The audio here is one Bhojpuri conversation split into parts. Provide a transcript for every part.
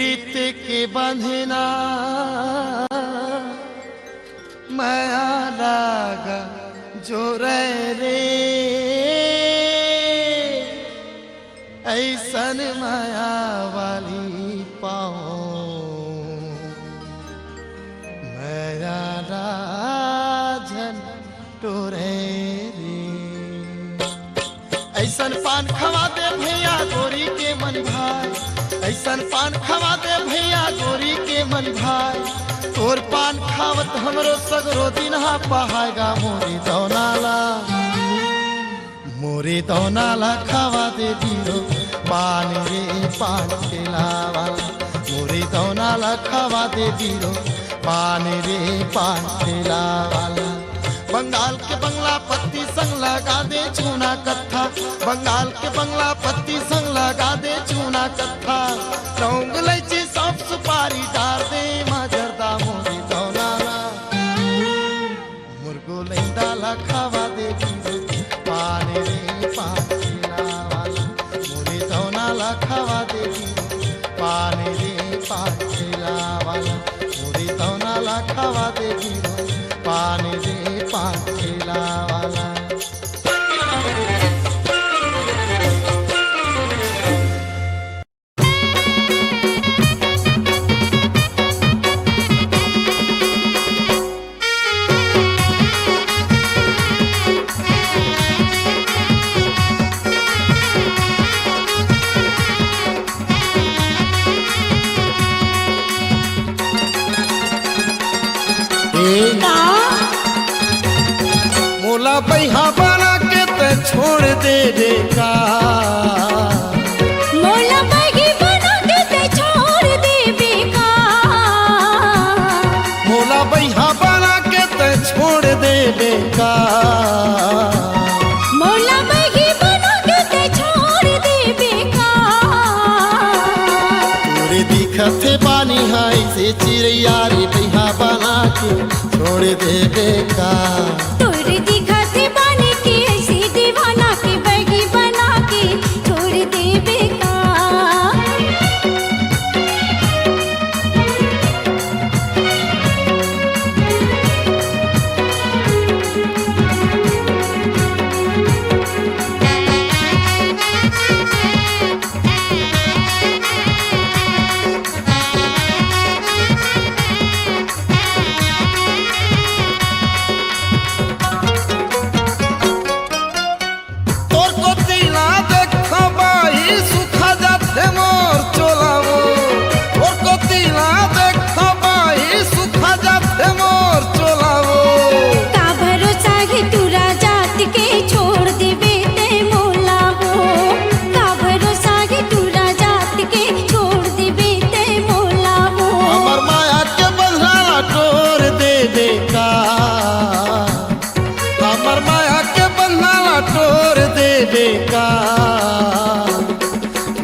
पीड़ित के बंधना माया लागा जो रे ऐसन माया वाली पाओ माया राजन टोरे रे। ऐसन पान खवा दे भैया गोरी के मन भाई, ऐसन पान खवा दे भैया गोरी के मन भाई। तोर पान खावत हमरो सगरो दिन हा पहाएगा मोरे दौनाला खावा दे बीरो पान रे पान खिलावा। मोरे दौनाला खावा दे बीरो पान रे पान खिलावा। बंगाल के बंगला पत्ती संग लगा दे चूना कत्था, बंगाल के बंगला पत्ती संग लगा दे चूना कत्था। लौंग इलायची सौंफ सुपारी डाल दे मजरदा मोरी दौनाला। मुर्गो लैंडाला खावा दे पान रे पान खिलावाला। मोरी दौनाला खावा दे पान रे पान खिलावाला। मोरी दौनाला खावा दे पान रे पान खिलावाला। मोला बैहा बना के ते छोड़ दे बेका, मोला बैगी बना के ते छोड़ दे बेका। मोला बैहा बना के ते छोड़ दे बेका। मोला बैगी बना के ते छोड़ दे बेका। तोरे दिखत बानी हाय से चिड़िया रे बैहा बना के छोड़ दे बेका। तोरे दिखत बानी के ऐसे दीवाना के बैगी बना के छोड़ दे बेका।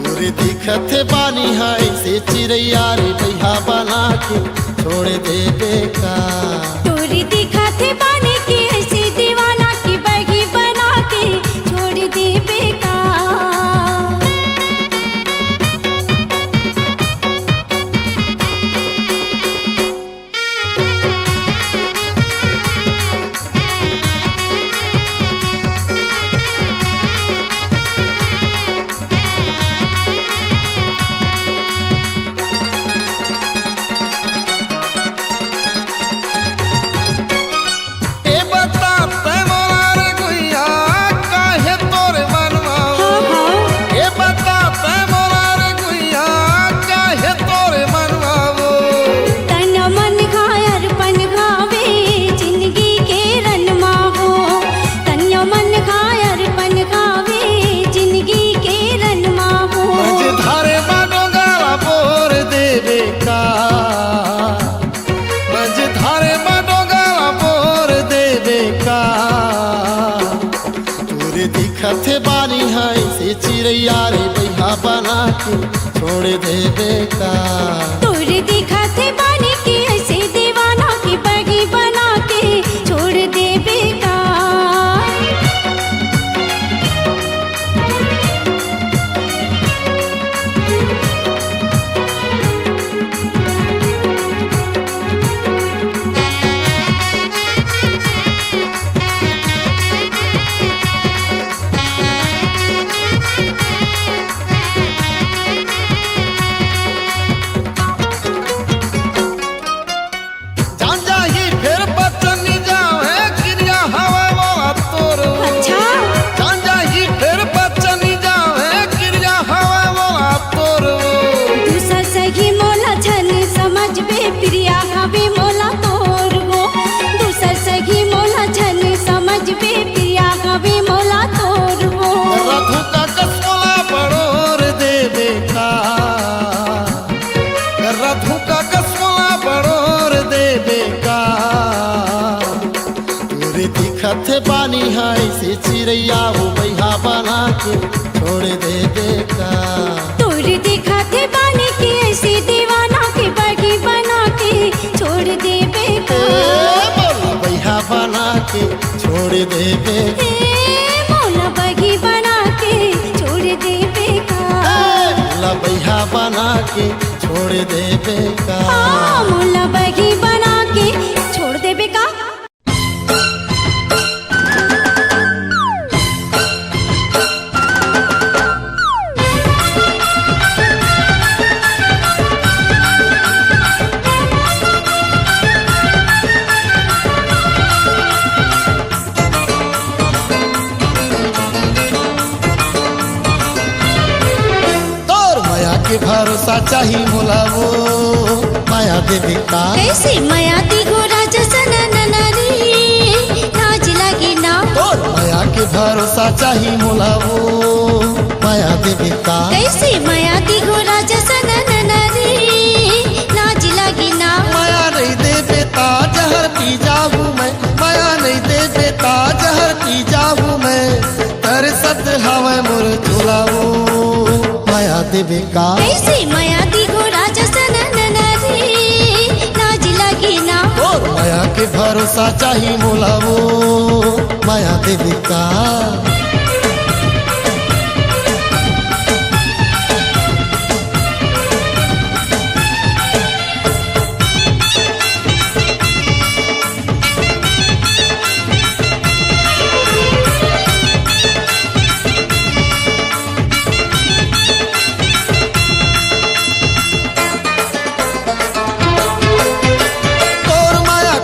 तोरे दिखत बानी हाय से चिड़िया रे बैहा बना के छोड़ दे बेका। तोरे दिखत बानी के ऐसे दीवाना की बैगी बना के छोड़ दे बेका। दिखत बानी हाय से चिड़िया रे बैहा बना के छोड़ दे बेका। तोरे दिखत बानी के ऐसे दीवाना की बैगी बना के छोड़ दे बेका। पानी है से चिड़ैया वो बैहा बना के छोड़ दे बेका। तोर देखा थे बाने के ऐसे दीवाना के बगी बना के छोड़ दे बेका। बैहा बना के छोड़ दे बेका। मौला बगी बना के छोड़ दे बेका। बैहा बना के छोड़ दे बेका। मौला बगी बना के छोड़ दे बेका। के भरोसा चाहिए मोला वो माया देवी का। कैसे माया दी गोरा जसन ननरी नाच लगी ना। और माया के भरोसा चाहिए मोला वो माया देवी का। कैसे माया दी गोरा जसन ननरी नाच लगी ना। माया नहीं दे बेटा जहर पी जाऊं मैं। माया नहीं दे बेटा जहर पी जाऊं मैं। तेरे सत हवा मोर चुलाओ माया देवी का। कैसे माया दी गोरा जसन ननरी नाच लगी ना। और माया के भरोसा चाहिए मोला वो माया देवी का।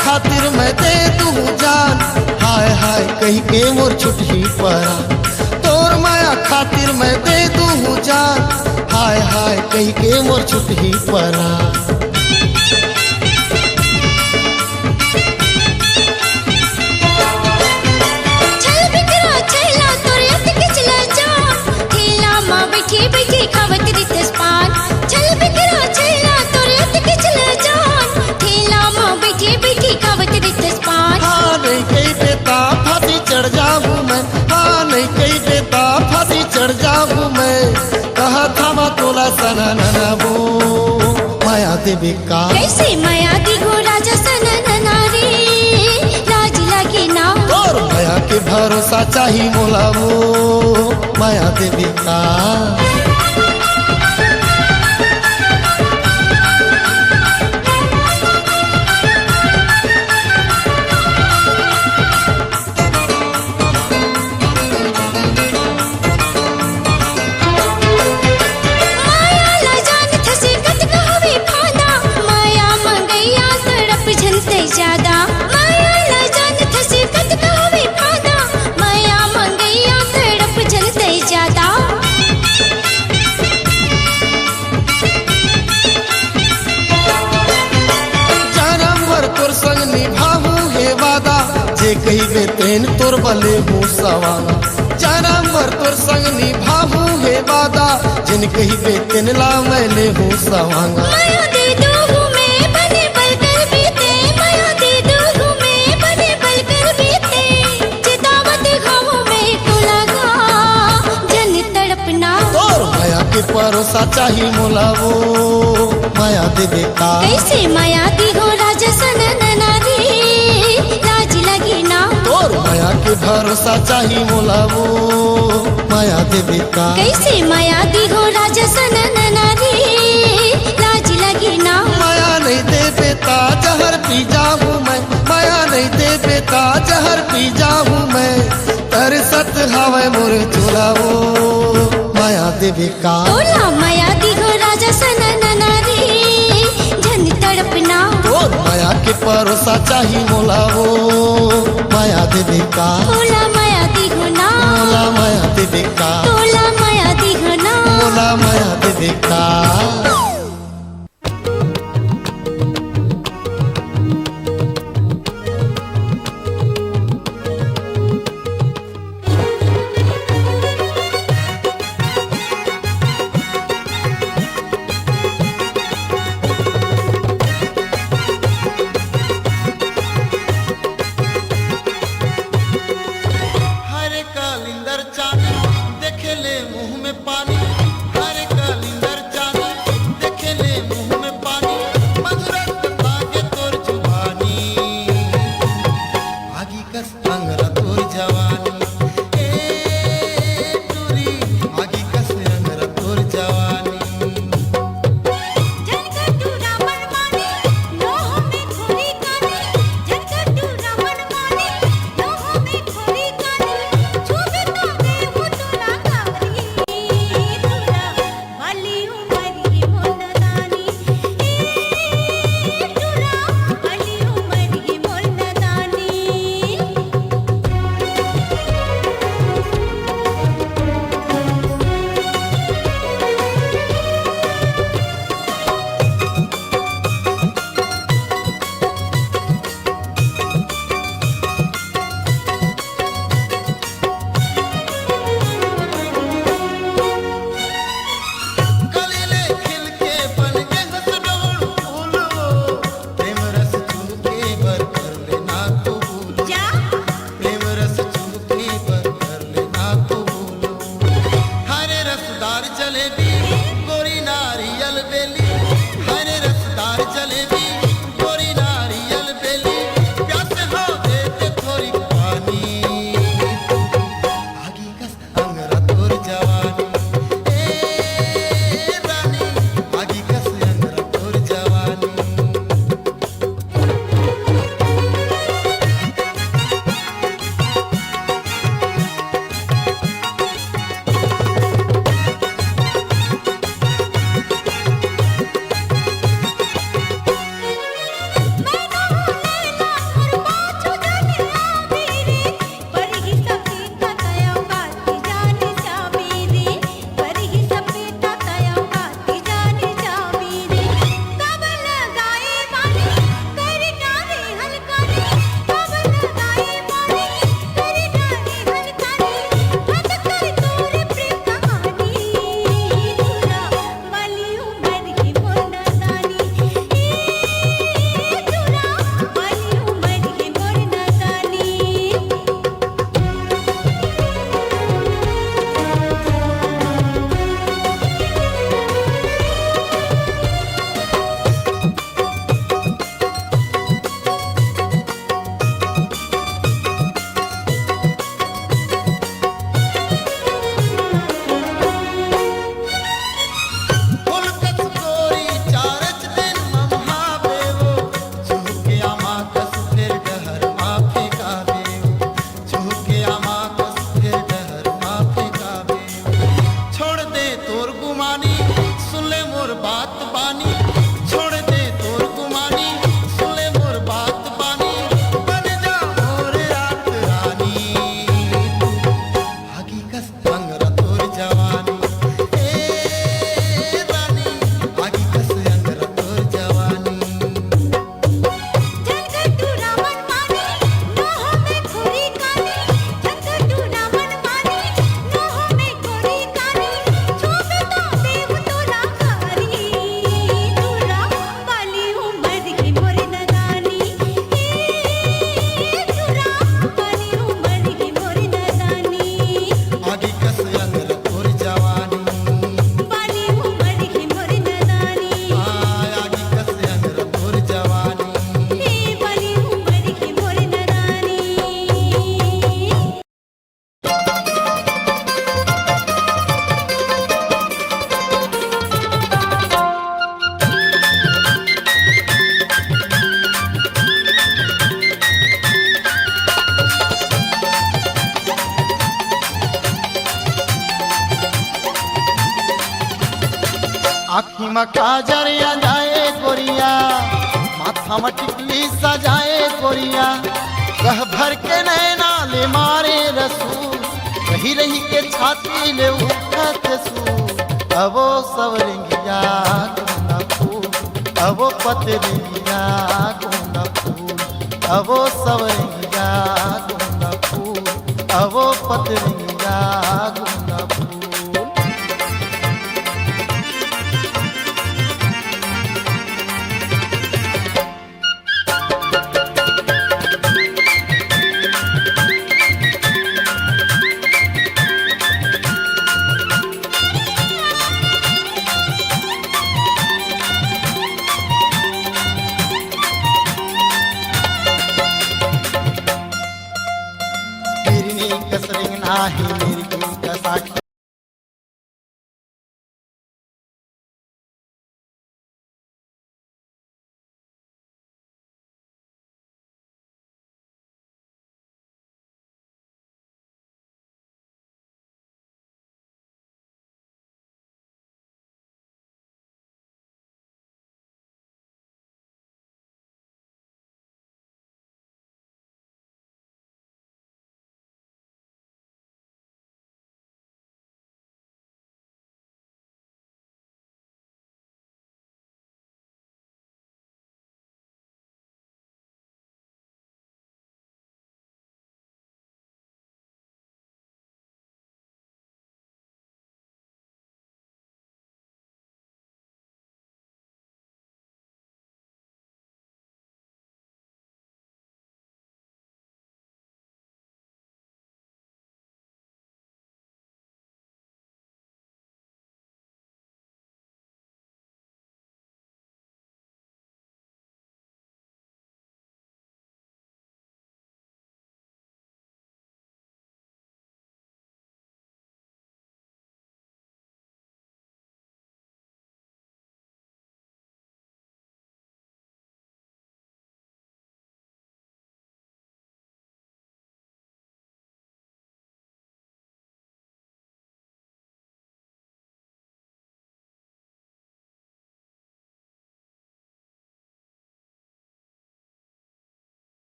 खातिर मैं दे दूं जान। हाय हाय कहीं के मोर छुट्टी पड़ा। तोर माया खातिर मैं दे दूं जान। हाय हाय कहीं के मोर छुट्टी पड़ा। चल बिकरा चला तोरे अत के चला जा। ठेला मां बैठी बैठी खावत रितस पान। चल बिकरा चला तोरे अत के चला जा। ठेला मां बैठी बैठी खावत रितस पान। हाँ नहीं कहीं बेटा फांसी चढ़ जाऊं मैं। हाँ नहीं कहीं बेटा फांसी चढ़ जाऊं मैं। कहा था मैं तोला सना नना वो माया देवी का। कैसे माया दी गोरा जसन ननारी लाज लगी ना। और माया के भरोसा चाहिए मोला वो माया देवी का। ज्यादा माया न जान थसी कत कहवे फादा। माया मंगैया तड़प जलते ज्यादा। जानम भर तोर संग निभाऊ हे वादा। जे कही बे तेन तोर बले हूँ सवाना। जानम भर तोर संग निभाऊ हे वादा। जिन कही बे तेन ला मैं ले हूँ सवांगा। माया दे दो में बने बल कर बीते। माया दे दो में बने बल कर बीते। चितावत घावों में तो लगा जन तड़पना। तोर माया के भरोसा चाहिए मोला वो माया देवी का। कैसे माया दी गोरा जसन ननारी लाज लगी ना। तोर माया के भरोसा चाहिए मोला वो माया देवी का। कैसे माया दी गोरा जसन ननारी लाज लगी ना। माया नहीं दे बेटा जहर पी जाऊं मैं। माया नहीं दे बेटा जहर पी जाऊं मैं। तेरे सत हवा मोर चुलाओ माया देवी का। तोला माया दी गोरा जसन ननारी जन तड़पना। और माया के भरोसा चाहिए मोला वो माया देवी का। तोला माया दी गुना। मोला माया देवी का। तोला माया दी गुना। मोला माया देवी का। हार जलेबी गोरी नारियल बेली प्यास हो देते थोड़ी पानी आगी कस अंगरा तोर जवानी ए रानी आगी कस अंगरा तोर जवानी आँखी में काजरिया जाए गोरिया माथा में टिकली सजाए गोरिया कह भर के नैना ले मारे रसूल रही रही के छाती ले उठत सू अबो सवरंगिया गुना फूल अबो पतरिया गुना फूल अबो सवरंगिया गुना फूल अबो पतरिया गुना फूल कसरिंग नाही